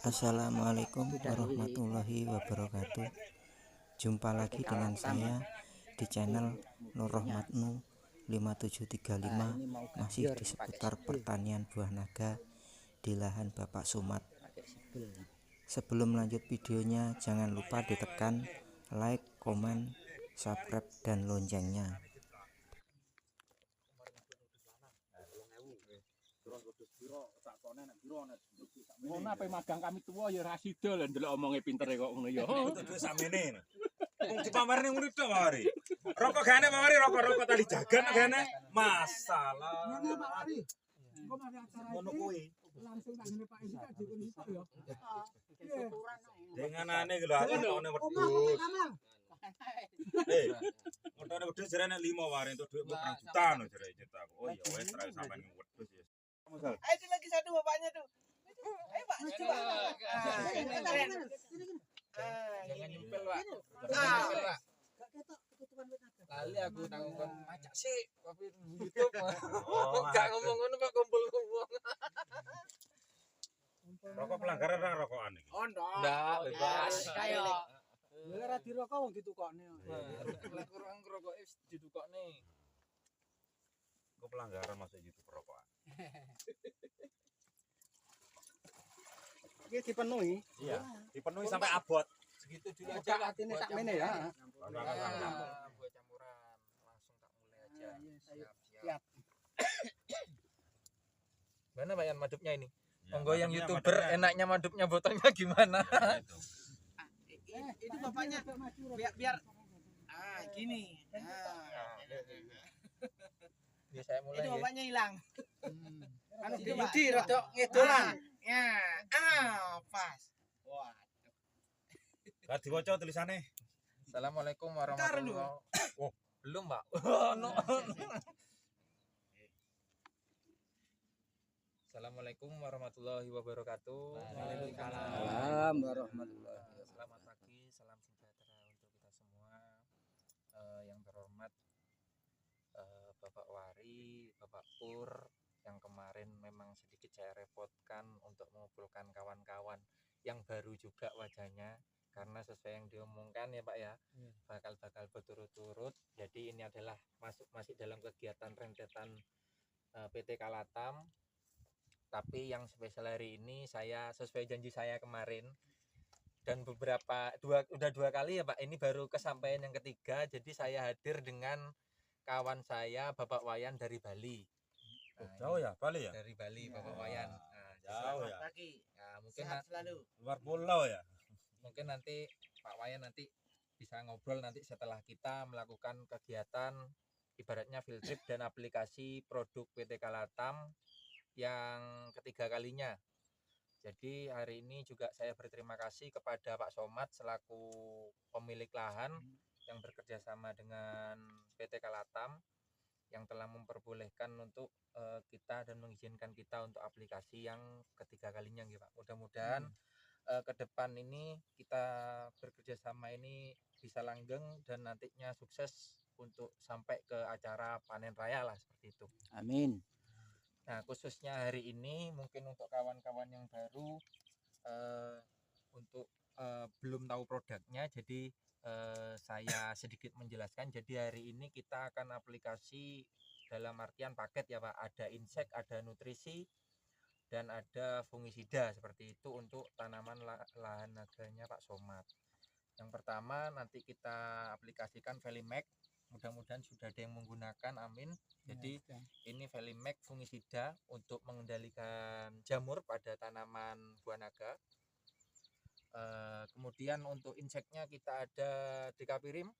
Assalamualaikum warahmatullahi wabarakatuh. Jumpa lagi dengan saya di channel Nur Rahmatnu 5735, masih di seputar pertanian buah naga di lahan Bapak Somad. Sebelum lanjut videonya, jangan lupa ditekan like, komen, subscribe, dan loncengnya. Ngono ape magang kami tuwa ya ra sida lho ndelok omonge pintere kok ngono ya. Kudu samene. Wong dipamerne ngono tok mari. Rokok gane mari rokok tali jagan gane. Masalah. Ngono Pak Wari. Engko mari acara Ngono kuwi. langsung tak ngene Pak Indika dikon iso ya. Denganane lho aku tone wedhus. Ngotone wedhus jarene 5 wari entuk dhuwit 2 juta no jare cetak. Oh ya wis ra sampean wedhus ya. Itu lagi satu bapaknya tuh. Ayo Pak, coba. Jangan nyempel, Pak. Gak ketok ketutupan wit naga. Lali aku tanggung macak sih tapi YouTube. Gak ngomong ngono Pak kumpul wong. Rokok pelanggaran ra rokokan iki. Oh, Ndak, bebas. Kayak Ya ora dirokok wong ditukokne. Kurang ngerokoke ditukokne. Kok pelanggaran masuk YouTube rokokan. Iki dipenuhi. Iya, dipenuhi sampai abot. Segitu dulu Buka aja. atine sak mene ya. Buat campuran. Langsung tak mulai aja. Siap. Gimana Pak Yan madupnya ini? Monggo yang YouTuber enaknya madupnya botolnya gimana? itu bapaknya biar gini. Ini saya mulai Itu ya. bapaknya hilang. Anu Itu, Pak. Yudi rada ngedolan. Ya, pas. Wah. Gak diwaca tulisane. Assalamualaikum Bentar warahmatullahi dulu. wabarakatuh. Oh, belum, Pak. No. Assalamualaikum warahmatullahi wabarakatuh. Waalaikumsalam warahmatullahi wabarakatuh. Selamat pagi, salam sejahtera untuk kita semua. Yang terhormat Bapak Wari, Bapak Pur, yang kemarin memang sedikit saya repotkan untuk mengumpulkan kawan-kawan yang baru juga wajahnya, karena sesuai yang diomongkan ya Pak ya, bakal berturut-turut. Jadi ini adalah masih dalam kegiatan rentetan PT Kalatam. Tapi yang spesial hari ini saya sesuai janji saya kemarin, dan udah dua kali ya Pak, ini baru kesampaian yang ketiga. Jadi saya hadir dengan kawan saya Bapak Wayan dari Bali. Jauh ya, Bali ya? Dari Bali Bapak Wayan. Nah, Jauh ya. Pagi. nah, mungkin Sehat selalu. Luar pulau ya. mungkin nanti Pak Wayan nanti bisa ngobrol nanti setelah kita melakukan kegiatan ibaratnya field trip dan aplikasi produk PT Kalatam yang ketiga kalinya. Jadi hari ini juga saya berterima kasih kepada Pak Somad selaku pemilik lahan yang bekerja sama dengan PT Kalatam yang telah memperbolehkan untuk kita dan mengizinkan kita untuk aplikasi yang ketiga kalinya gitu Pak. Mudah-mudahan ke depan ini kita bekerja sama ini bisa langgeng dan nantinya sukses untuk sampai ke acara panen raya lah seperti itu. Amin. Nah, khususnya hari ini mungkin untuk kawan-kawan yang baru untuk belum tahu produknya, jadi saya sedikit menjelaskan. Jadi hari ini kita akan aplikasi dalam artian paket ya Pak, ada insek, ada nutrisi, dan ada fungisida seperti itu untuk tanaman lahan naganya Pak Somad. Yang pertama nanti kita aplikasikan Velimax. Mudah-mudahan sudah ada yang menggunakan, amin. Jadi ini Velimax fungisida untuk mengendalikan jamur pada tanaman buah naga. Kemudian untuk inseknya kita ada Dekapirim.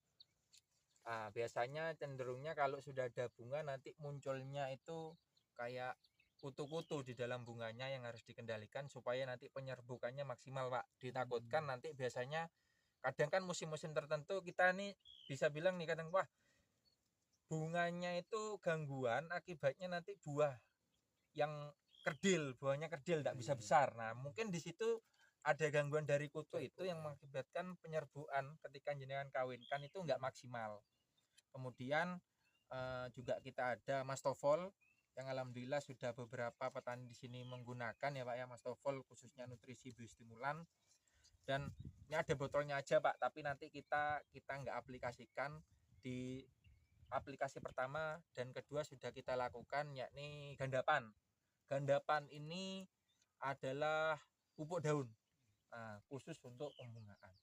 Biasanya cenderungnya kalau sudah ada bunga nanti munculnya itu kayak kutu-kutu di dalam bunganya yang harus dikendalikan supaya nanti penyerbukannya maksimal Pak. Ditakutkan nanti biasanya kadang kan musim-musim tertentu kita nih bisa bilang nih kadang wah bunganya itu gangguan, akibatnya nanti buah yang kerdil, buahnya kerdil tidak bisa besar. Nah mungkin di situ ada gangguan dari kutu itu yang mengakibatkan penyerbuan ketika jenengan kawinkan itu nggak maksimal. Kemudian juga kita ada Mastofol yang alhamdulillah alhamdulillah sudah beberapa petani di sini menggunakan ya Pak ya Mas Tofol, khususnya nutrisi biostimulan. Dan ini ada botolnya aja Pak, tapi nanti kita nggak aplikasikan. Di aplikasi pertama dan kedua sudah kita lakukan, yakni gandapan. Gandapan ini adalah pupuk daun, khusus untuk pembungaan.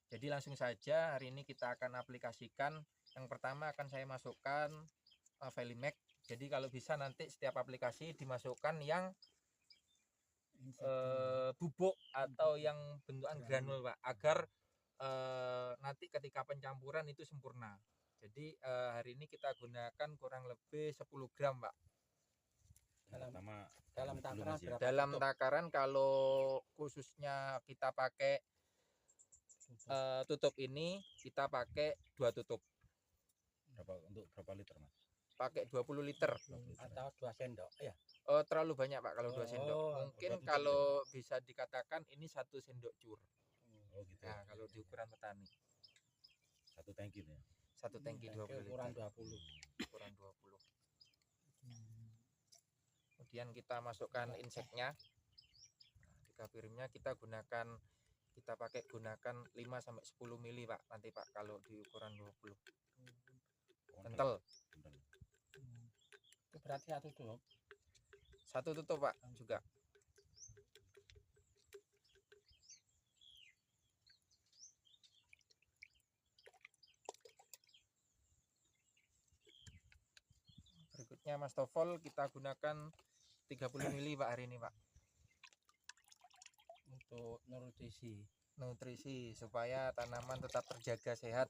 Jadi langsung saja hari ini kita akan aplikasikan. Yang pertama akan saya masukkan Velimax. Jadi kalau bisa nanti setiap aplikasi dimasukkan yang bubuk atau yang bentukan granul Pak, agar nanti ketika pencampuran itu sempurna. Jadi hari ini kita gunakan kurang lebih 10 gram Pak. Dalam takaran kalau khususnya kita pakai tutup ini, kita pakai 2 tutup. Untuk berapa liter Mas? Pakai 20 liter. Atau 2 sendok ya. Terlalu banyak Pak kalau 2 sendok. Mungkin kalau bisa dikatakan ini 1 sendok cur. Gitu. Nah, kalau di ukuran petani. 1 tangki ya. 1 tangki 20 Ukuran liter. 20. Ukuran 20. Kemudian kita masukkan inseknya. Nah, 3 piringnya kita pakai gunakan 5 sampai 10 mili Pak nanti Pak kalau di ukuran 20. Kental. Itu berarti 1 tutup. 1 tutup Pak juga. Berikutnya Mas Tofol kita gunakan 30 mili Pak hari ini Pak. Untuk Nutrisi supaya tanaman tetap terjaga sehat.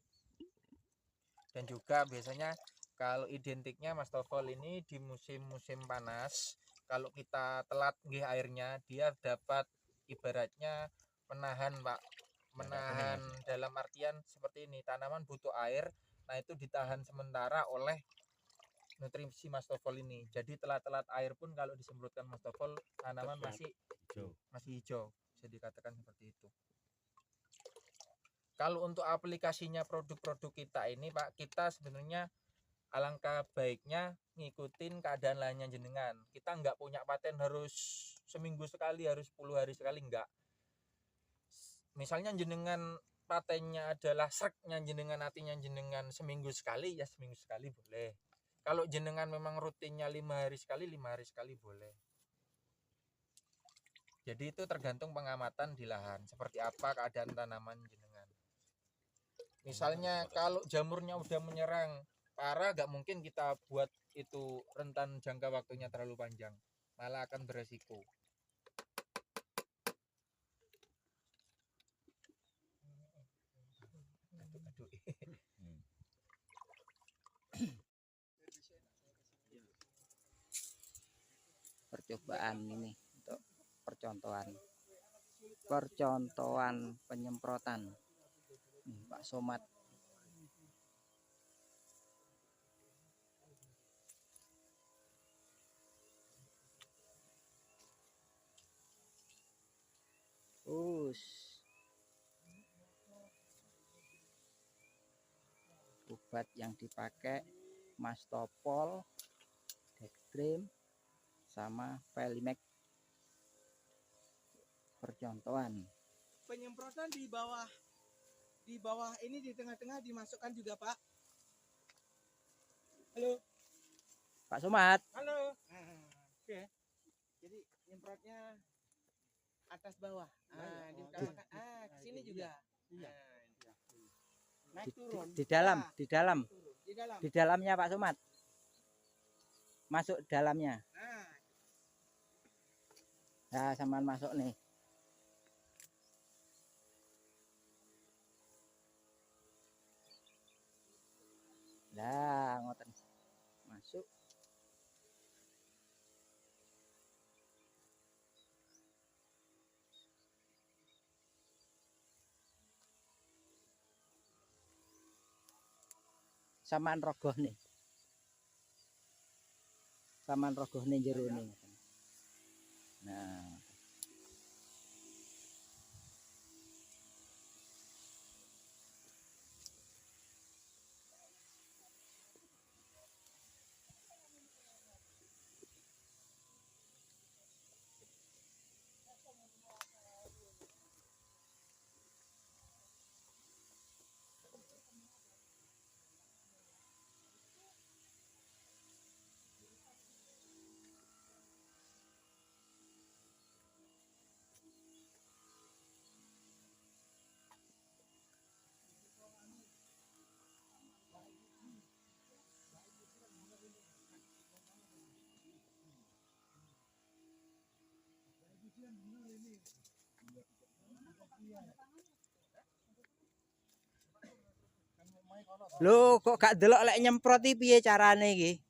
Dan juga biasanya kalau identiknya Mas Tofol ini di musim-musim panas, kalau kita telat nggih airnya, dia dapat ibaratnya menahan Pak, menahan dalam artian seperti ini, tanaman butuh air, nah itu ditahan sementara oleh nutrisi Mas Tofol ini. Jadi telat-telat air pun kalau disemprotkan Mas Tofol, tanaman masih hijau, bisa dikatakan seperti itu. Kalau untuk aplikasinya produk-produk kita ini Pak, kita sebenarnya alangkah baiknya ngikutin keadaan lainnya jenengan. Kita nggak punya paten harus seminggu sekali, harus 10 hari sekali, enggak. Misalnya jenengan patennya adalah sreknya jenengan, artinya jenengan seminggu sekali, ya seminggu sekali boleh. Kalau jenengan memang rutinnya 5 hari sekali, 5 hari sekali boleh. Jadi itu tergantung pengamatan di lahan, seperti apa keadaan tanaman jenengan. Misalnya kalau jamurnya udah menyerang parah, gak mungkin kita buat itu rentan jangka waktunya terlalu panjang, malah akan beresiko. Percobaan ini untuk percontohan penyemprotan Pak Somad. Obat yang dipakai Mas Tofol, Dextrim, sama Velimax. Percontohan. Penyemprotan di bawah ini, di tengah-tengah dimasukkan juga Pak. Halo. Pak Somad. Halo. Oke. Jadi nyemprotnya atas bawah. Diutamakan. Ke sini juga. Naik turun. Di dalam. Di dalam. Di dalamnya Pak Somad. Masuk dalamnya. Nah, sampean masuk nih. Lah, ngoten. Masuk. Samaan rogoh nih. Samaan rogoh nih jero nih. Nah. Lho kok gak delok lek nyemprot iki piye carane iki?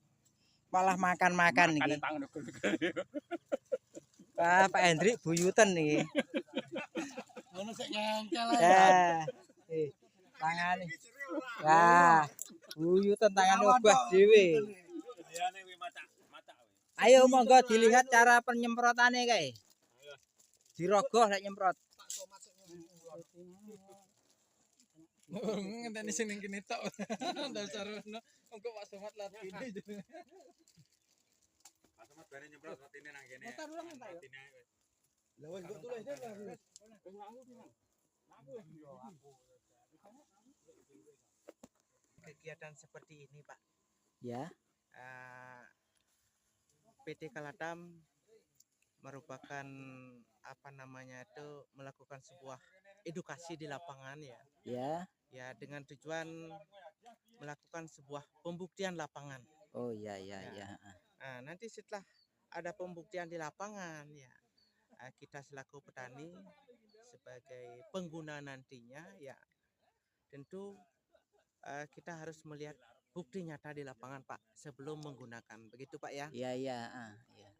Malah makan-makan iki. tangan Wah, Pak Hendrik buyuten iki. Ngono sik nyengkel Tangane. Wah, buyuten tangane obah dhewe. Liyane kuwi macak. Ayo monggo dilihat cara penyemprotannya kae. Dirogoh lek nyemprot. Ngenteni sing ning kene tok. Dasar ono engko Pak Somad latine. Pak Somad bare nyemprot rotine nang kene. Motor ulang entar ya? Rotine ae wis. Lah wis kok tulis deh. Kegiatan seperti ini, Pak. Ya, PT Kalatam merupakan apa namanya itu melakukan sebuah edukasi di lapangan ya. ya. Ya dengan tujuan melakukan sebuah pembuktian lapangan. Oh ya, ya, ya. Nah, nanti setelah ada pembuktian di lapangan ya, kita selaku petani sebagai pengguna nantinya ya tentu kita harus melihat bukti nyata di lapangan Pak sebelum menggunakan. Begitu Pak ya. Iya, iya, ya.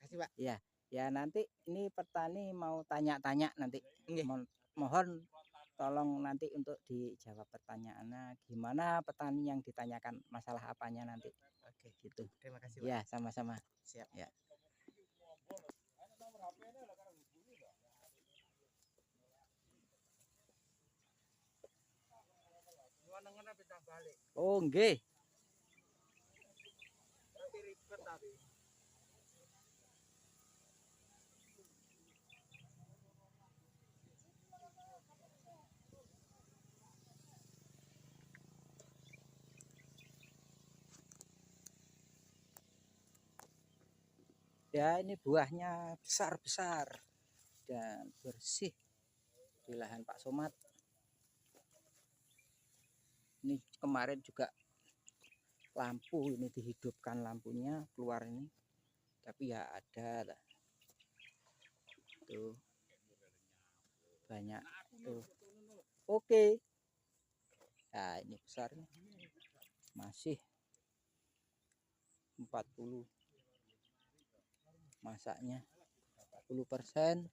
Makasih Pak. Ya nanti ini petani mau tanya-tanya nanti. Nggih. Mohon tolong nanti untuk dijawab pertanyaannya gimana petani yang ditanyakan masalah apanya nanti. Oke, Gitu. terima kasih Pak. Ya, sama-sama. Siap. Ya. Oh, nggih. Ya, ini buahnya besar-besar dan bersih di lahan Pak Somad. Ini kemarin juga lampu ini dihidupkan lampunya keluar ini. Tapi ya ada lah. Tuh. Banyak tuh. Oke. Nah, ini besarnya. Masih 40. Masaknya 40%,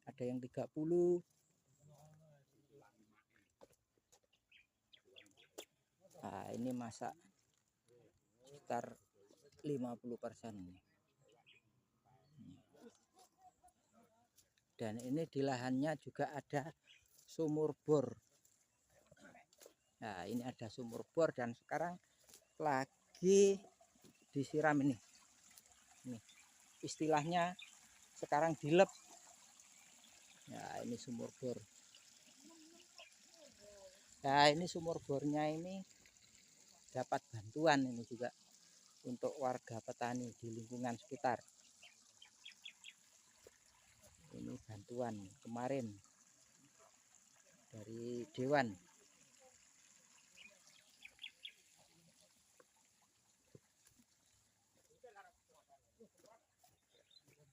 ada yang 30. Nah, ini masak sekitar 50% ini. Dan ini di lahannya juga ada sumur bor. Nah, ini ada sumur bor dan sekarang lagi disiram ini. Nih, istilahnya sekarang dilep. Nah, ini sumur bor. Nah, ini sumur bornya ini dapat bantuan ini juga untuk warga petani di lingkungan sekitar. Ini bantuan kemarin dari Dewan.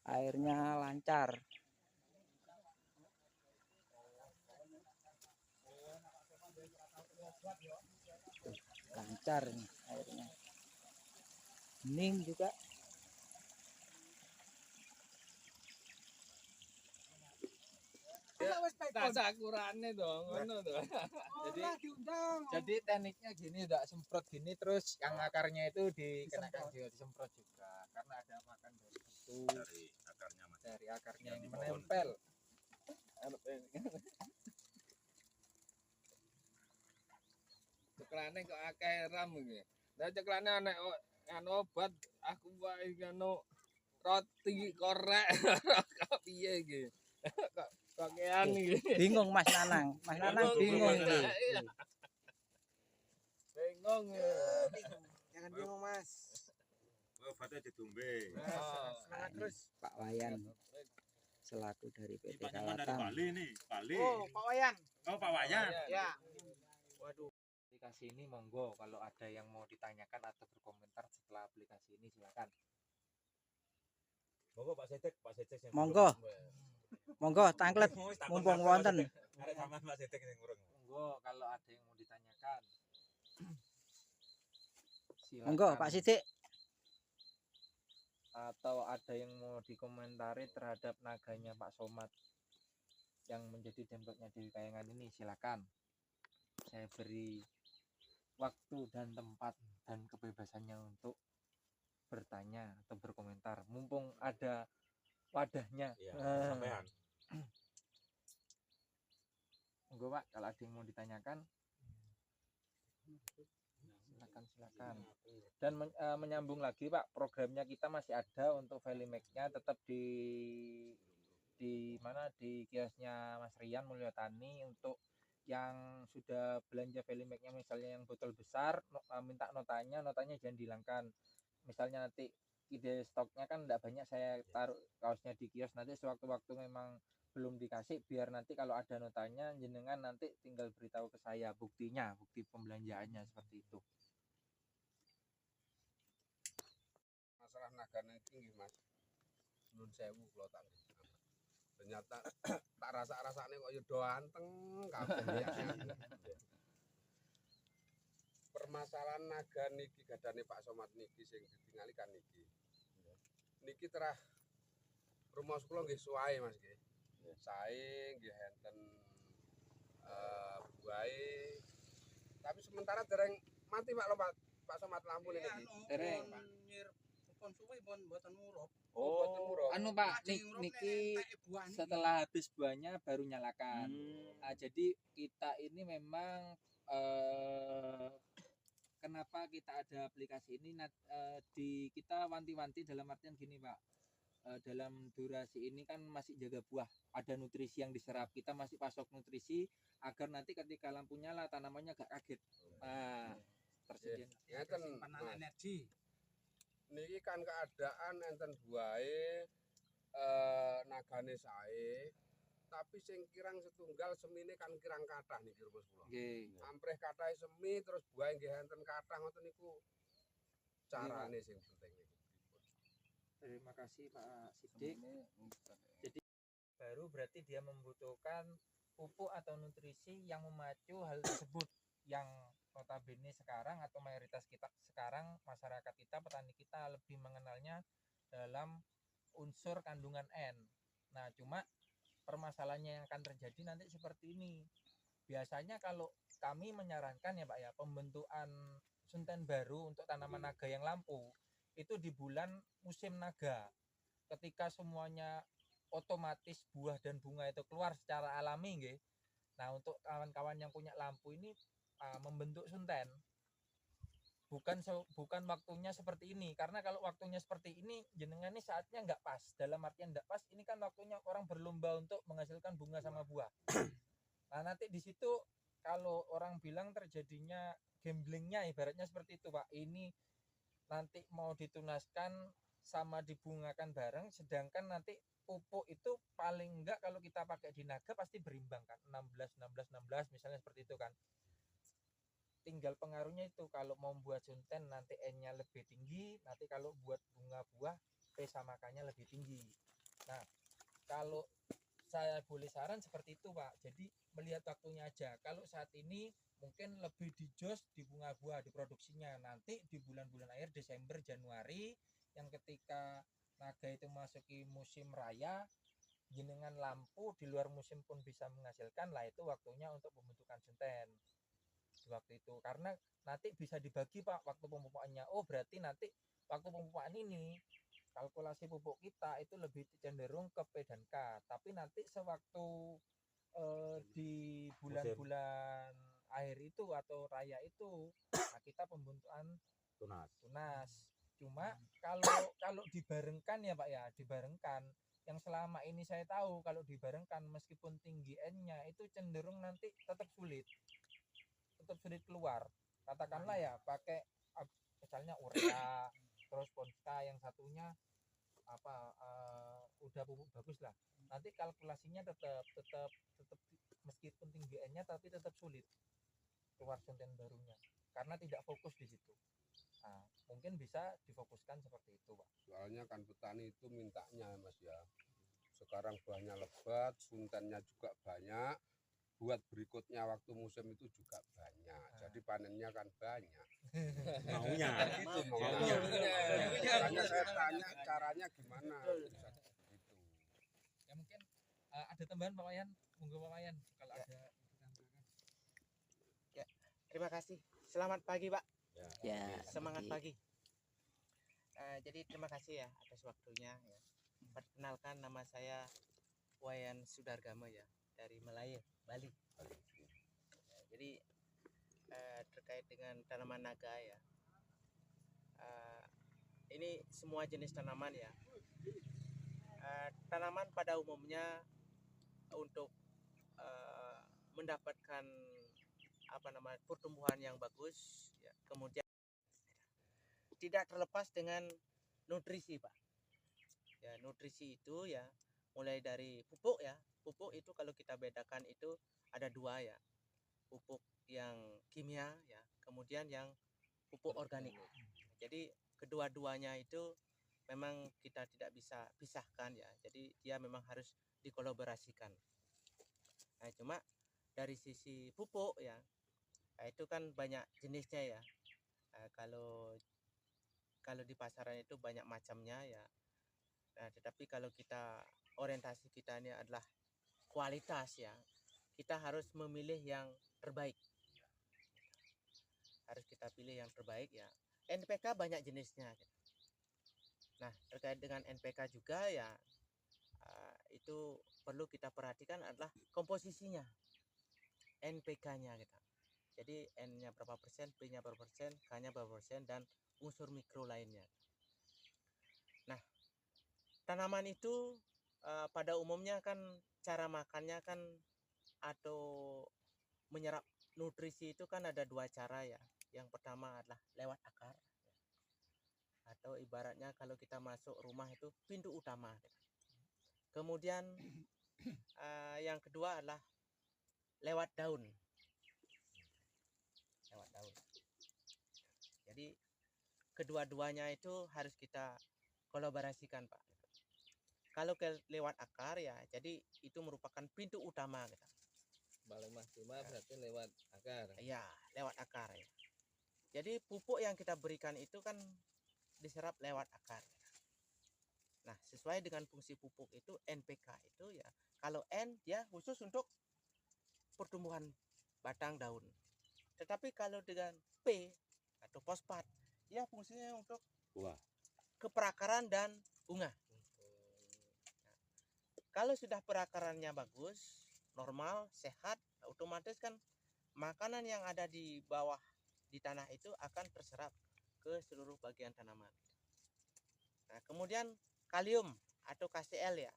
Airnya lancar. Lancar nih airnya. Bening juga. Rasa akurane dong, ngono to. Jadi tekniknya gini, udah semprot gini terus yang akarnya itu dikenakan juga disemprot juga karena ada makan dari situ Dari akarnya Mas. dari akarnya Yang yang di pohon. menempel. Ceklane kok akeh ram iki. Lah ceklane ana obat aku wae ngono roti korek kok piye iki. Kok kean iki. Bingung Mas Nanang. Mas Nanang bingung ini. Iya. Bingung ya. Jangan bingung Mas. Obatnya ditumbe. Semangat terus. Pak Wayan selaku dari Ini PT Pak Nyoman dari Kalatam. Bali nih, Bali. Oh, Pak Wayan. Oh, Pak Wayan. Ya. Waduh. Aplikasi ini monggo kalau ada yang mau ditanyakan atau berkomentar setelah aplikasi ini silakan. Monggo Pak Setek yang Monggo. Monggo tangklet mumpung wonten. Arek sampean Pak Setek sing urung. Monggo kalau ada yang mau ditanyakan. Monggo Pak Sidik. Atau ada yang mau dikomentari terhadap naganya Pak Somad yang menjadi demplotnya Dewi Kayangan ini, silakan. Saya beri waktu dan tempat dan kebebasannya untuk bertanya atau berkomentar. Mumpung ada wadahnya. Iya, sampean. Monggo Pak, kalau ada yang mau ditanyakan, silakan. Dan menyambung lagi Pak, programnya kita masih ada untuk Velimake-nya tetap di mana di kiosnya Mas Rian Mulyatani. Untuk yang sudah belanja Velimake-nya misalnya yang botol besar, minta notanya jangan dihilangkan. Misalnya nanti ide stoknya kan enggak banyak, saya taruh kaosnya di kios, nanti sewaktu-waktu memang belum dikasih, biar nanti kalau ada notanya jenengan nanti tinggal beritahu ke saya bukti pembelanjaannya, seperti itu. Masalah nagane tinggi Mas. Nun sewu kula tak nggih. Ternyata tak rasa-rasane kok ya do anteng kabeh ya. Permasalahan naga niki gadane Pak Somad niki sing ditingali kan niki. Niki terah rumus kula nggih suwae Mas nggih. Sae nggih enten buahe. Tapi sementara dereng mati Pak Lompat. Pak Somad lampu niki. Dereng. Pun suwe pun mboten murup. Boten murah. Anu Pak, niki setelah habis buahnya baru nyalakan. Jadi kita ini memang kenapa kita ada aplikasi ini, kita wanti-wanti dalam artian gini Pak. Dalam durasi ini kan masih jaga buah, ada nutrisi yang diserap, kita masih pasok nutrisi agar nanti ketika lampu nyala tanamannya gak kaget. Tersedia. Ngeten Simpenan energi. Niki kan keadaan enten buahe nagane sae, tapi sing kirang setunggal semine kan kirang kathah niki rumus kula. Nggih. Ampreh kathahe semi terus buahe nggih enten kathah ngoten niku carane sing penting niku. Terima kasih Pak Sidik. Jadi baru berarti dia membutuhkan pupuk atau nutrisi yang memacu hal tersebut, yang notabene sekarang atau mayoritas kita sekarang, masyarakat kita, petani kita lebih mengenalnya dalam unsur kandungan N. Nah cuma permasalahannya yang akan terjadi nanti seperti ini. Biasanya kalau kami menyarankan ya Pak ya, pembentukan sunten baru untuk tanaman naga yang lampu itu di bulan musim naga, ketika semuanya otomatis buah dan bunga itu keluar secara alami nggih. Nah untuk kawan-kawan yang punya lampu ini membentuk sunten bukan waktunya seperti ini, karena kalau waktunya seperti ini jenengan ini saatnya nggak pas, dalam artian nggak pas, ini kan waktunya orang berlomba untuk menghasilkan bunga sama buah. Nah nanti di situ kalau orang bilang terjadinya gamblingnya ibaratnya seperti itu Pak, ini nanti mau ditunaskan sama dibungakan bareng, sedangkan nanti pupuk itu paling enggak kalau kita pakai di naga pasti berimbang kan, 16 misalnya seperti itu kan. Tinggal pengaruhnya itu, kalau mau buat sunten nanti N-nya lebih tinggi, nanti kalau buat bunga buah P sama K-nya lebih tinggi. Nah kalau saya boleh saran seperti itu Pak, jadi melihat waktunya aja. Kalau saat ini mungkin lebih dijos di bunga buah, di produksinya nanti di bulan-bulan akhir Desember Januari, yang ketika naga itu masuki musim raya, jenengan lampu di luar musim pun bisa menghasilkan, lah itu waktunya untuk pembentukan sunten di waktu itu. Karena nanti bisa dibagi Pak waktu pemupukannya. Oh berarti nanti waktu pemupukan ini kalkulasi pupuk kita itu lebih cenderung ke P dan K, tapi nanti sewaktu di bulan-bulan akhir itu atau raya itu, nah kita pembentukan tunas. Cuma kalau dibarengkan ya Pak ya, dibarengkan, yang selama ini saya tahu kalau dibarengkan meskipun tinggi N-nya itu cenderung nanti tetap sulit keluar. Katakanlah ya pakai misalnya urea terus ponska, yang satunya udah pupuk bagus lah, nanti kalkulasinya tetap meskipun tinggi N-nya tapi tetap sulit keluar sunten barunya karena tidak fokus di situ. Nah, mungkin bisa difokuskan seperti itu Pak. Soalnya kan petani itu mintanya Mas ya. Sekarang buahnya lebat, suntennya juga banyak. buat berikutnya waktu musim itu juga banyak. Jadi panennya kan banyak. Maunya. Gitu Maunya. Makanya saya tanya caranya gimana. Bisa gitu. Ya mungkin ada tambahan Pak Wayan, monggo Pak Wayan kalau Ya. ada. Terima kasih. Selamat pagi, Pak. Ya, Semangat pagi. pagi. Jadi terima kasih ya atas waktunya ya. Perkenalkan, nama saya Wayan Sudargama ya, dari Melayu, Bali. Ya, jadi terkait dengan tanaman naga ya. Ini semua jenis tanaman ya. Tanaman pada umumnya untuk mendapatkan pertumbuhan yang bagus ya. Kemudian tidak terlepas dengan nutrisi, Pak. Ya, nutrisi itu ya mulai dari pupuk ya. Pupuk itu kalau kita bedakan itu ada dua ya. Pupuk yang kimia ya, kemudian yang pupuk organik. Jadi kedua-duanya itu memang kita tidak bisa pisahkan ya. Jadi dia memang harus dikolaborasikan. Nah, cuma dari sisi pupuk ya, itu kan banyak jenisnya ya. Kalau di pasaran itu banyak macamnya ya. Nah, tetapi kalau kita orientasi kita ini adalah kualitas ya, kita harus memilih yang terbaik. Harus kita pilih yang terbaik ya. NPK banyak jenisnya. Nah, terkait dengan NPK juga ya, itu perlu kita perhatikan adalah komposisinya, NPK-nya gitu. Jadi N-nya berapa persen, P-nya berapa persen, K-nya berapa persen, dan unsur mikro lainnya. Nah, tanaman itu pada umumnya kan cara makannya kan atau menyerap nutrisi itu kan ada dua cara ya. Yang pertama adalah lewat akar, atau ibaratnya kalau kita masuk rumah itu pintu utama. Kemudian yang kedua adalah lewat daun. Lewat daun. Jadi kedua-duanya itu harus kita kolaborasikan, Pak. Kalau lewat akar ya, jadi itu merupakan pintu utama gitu. Paling maksimal berarti lewat akar. Ya, lewat akar ya. Jadi pupuk yang kita berikan itu kan diserap lewat akar. Nah, sesuai dengan fungsi pupuk itu NPK itu ya. Kalau N dia khusus untuk pertumbuhan batang daun. Tetapi kalau dengan P atau fosfat, dia fungsinya untuk Buah. keperakaran dan bunga. Kalau sudah perakarannya bagus, normal, sehat, otomatis kan makanan yang ada di bawah di tanah itu akan terserap ke seluruh bagian tanaman. Nah, kemudian kalium atau KCl ya,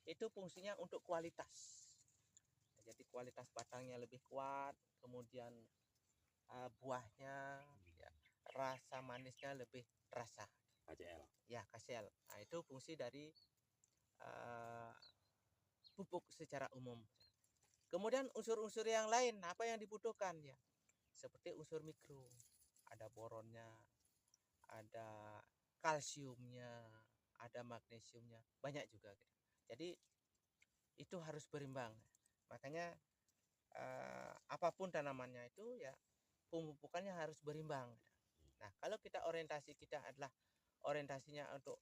itu fungsinya untuk kualitas. Jadi kualitas batangnya lebih kuat, kemudian buahnya ya, rasa manisnya lebih terasa. KCL. Ya, KCl. Nah, itu fungsi dari pupuk secara umum. Kemudian unsur-unsur yang lain apa yang dibutuhkan ya? Seperti unsur mikro, ada boronnya, ada kalsiumnya, ada magnesiumnya, banyak juga. Jadi itu harus berimbang. Makanya apapun tanamannya itu ya pemupukannya harus berimbang. Nah, kalau kita orientasi kita adalah orientasinya untuk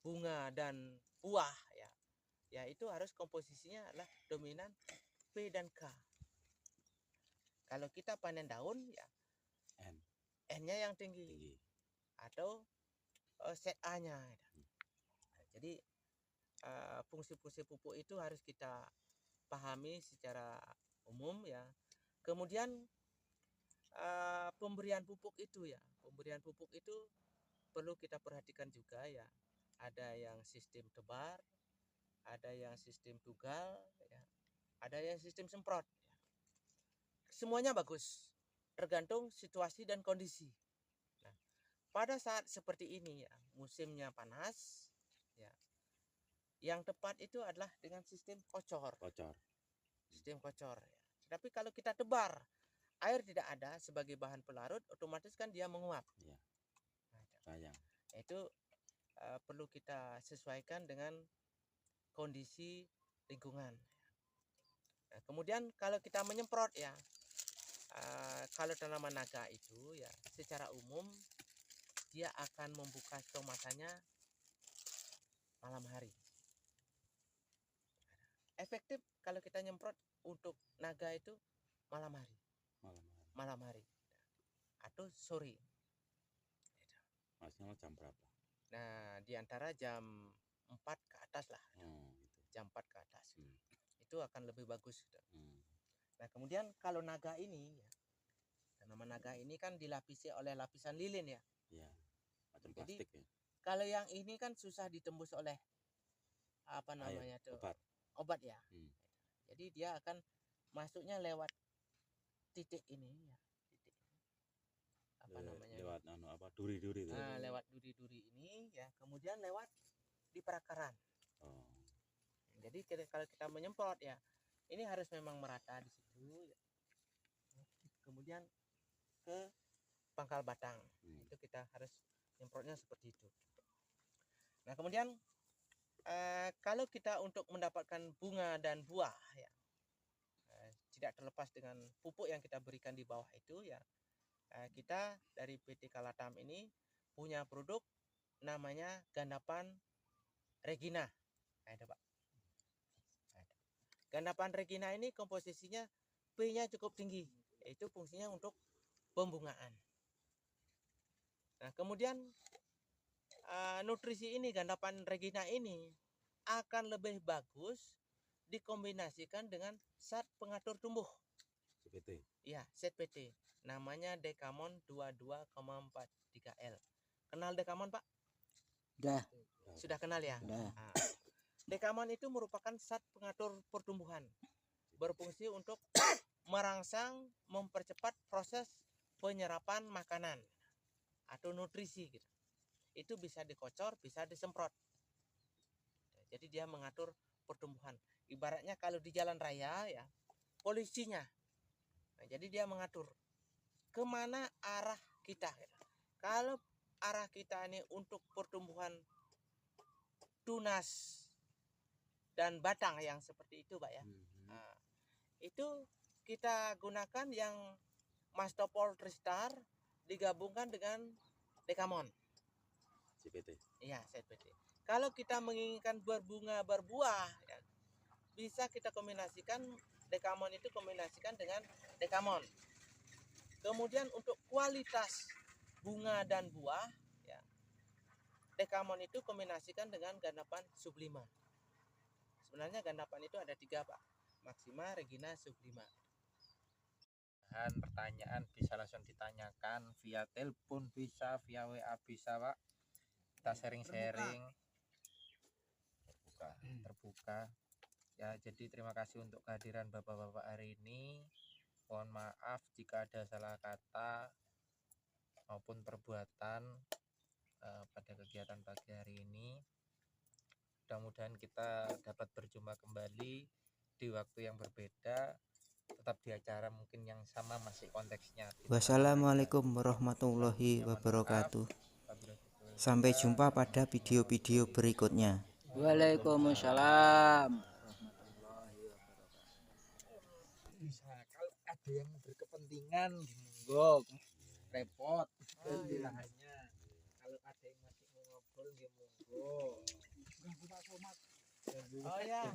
bunga dan buah ya, ya itu harus komposisinya adalah dominan P dan K. Kalau kita panen daun ya N. N-nya yang tinggi. Atau ZA-nya. Jadi fungsi-fungsi pupuk itu harus kita pahami secara umum ya. Kemudian pemberian pupuk itu ya, pemberian pupuk itu perlu kita perhatikan juga ya. Ada yang sistem tebar, ada yang sistem tugal ya, ada yang sistem semprot ya. Semuanya bagus, tergantung situasi dan kondisi. Nah, pada saat seperti ini ya, musimnya panas ya, yang tepat itu adalah dengan sistem kocor. Sistem kocor ya. Tapi kalau kita tebar, air tidak ada sebagai bahan pelarut, otomatis kan dia menguap. Ya. Sayang. Itu perlu kita sesuaikan dengan kondisi lingkungan. Nah, kemudian kalau kita menyemprot ya, kalau tanaman naga itu ya secara umum dia akan membuka stomatanya malam hari. Efektif kalau kita nyemprot untuk naga itu malam hari atau sore. Maksudnya jam berapa? Nah, di antara jam 4 ke atas lah. Gitu. Jam 4 ke atas. Hmm. Itu akan lebih bagus. Nah, kemudian kalau naga ini ya, tanaman naga ini kan dilapisi oleh lapisan lilin ya. Iya. Macam Jadi, plastik ya. kalau yang ini kan susah ditembus oleh apa namanya tuh? Obat ya. Jadi dia akan masuknya lewat titik ini ya. Lewat duri-duri itu. Nah, lewat duri-duri ini ya, kemudian lewat di perakaran. Jadi kalau kita menyemprot ya, ini harus memang merata di situ ya. Kemudian ke pangkal batang. Itu kita harus nyemprotnya seperti itu. Nah, kemudian kalau kita untuk mendapatkan bunga dan buah ya, tidak terlepas dengan pupuk yang kita berikan di bawah itu ya, kita dari PT Kalatam ini punya produk namanya Gandapan Regina. Nah, itu Pak. Gandapan Regina ini komposisinya P-nya cukup tinggi, yaitu fungsinya untuk pembungaan. Nah, kemudian nutrisi ini Gandapan Regina ini akan lebih bagus dikombinasikan dengan zat pengatur tumbuh. CPT. Iya, ZPT. Namanya Dekamon 22,43L. Kenal Dekamon, Pak? Sudah kenal ya? Nah, Dekamon itu merupakan zat pengatur pertumbuhan. Berfungsi untuk merangsang, mempercepat proses penyerapan makanan atau nutrisi gitu. Itu bisa dikocor, bisa disemprot. Jadi dia mengatur pertumbuhan. Ibaratnya kalau di jalan raya ya, polisinya. Nah, jadi dia mengatur kemana arah kita. Kalau arah kita ini untuk pertumbuhan tunas dan batang yang seperti itu, Pak ya. Nah, itu kita gunakan yang Mastopol Tristar digabungkan dengan Dekamon. CPT. Iya, CPT. Kalau kita menginginkan berbunga berbuah, ya, bisa kita kombinasikan Dekamon itu kombinasikan dengan Dekamon. Kemudian untuk kualitas bunga dan buah, ya, Dekamon itu kombinasikan dengan Gandapan Sublima. Sebenarnya Gandapan itu ada 3, Pak. Maxima, Regina, Sublima. Dan pertanyaan bisa langsung ditanyakan via telepon bisa, via WA bisa, Pak. Kita sharing-sharing. Terbuka. Ya, jadi terima kasih untuk kehadiran Bapak-bapak hari ini. Mohon maaf jika ada salah kata maupun perbuatan pada kegiatan pagi hari ini. Mudah-mudahan kita dapat berjumpa kembali di waktu yang berbeda, tetap di acara mungkin yang sama, masih konteksnya. Wassalamualaikum warahmatullahi wabarakatuh. Sampai jumpa pada video-video berikutnya. Waalaikumsalam. Bisa, kalau ada yang berkepentingan monggo, repot istilahnya. Kalau ada yang masih mau ngobrol monggo. Oh ya.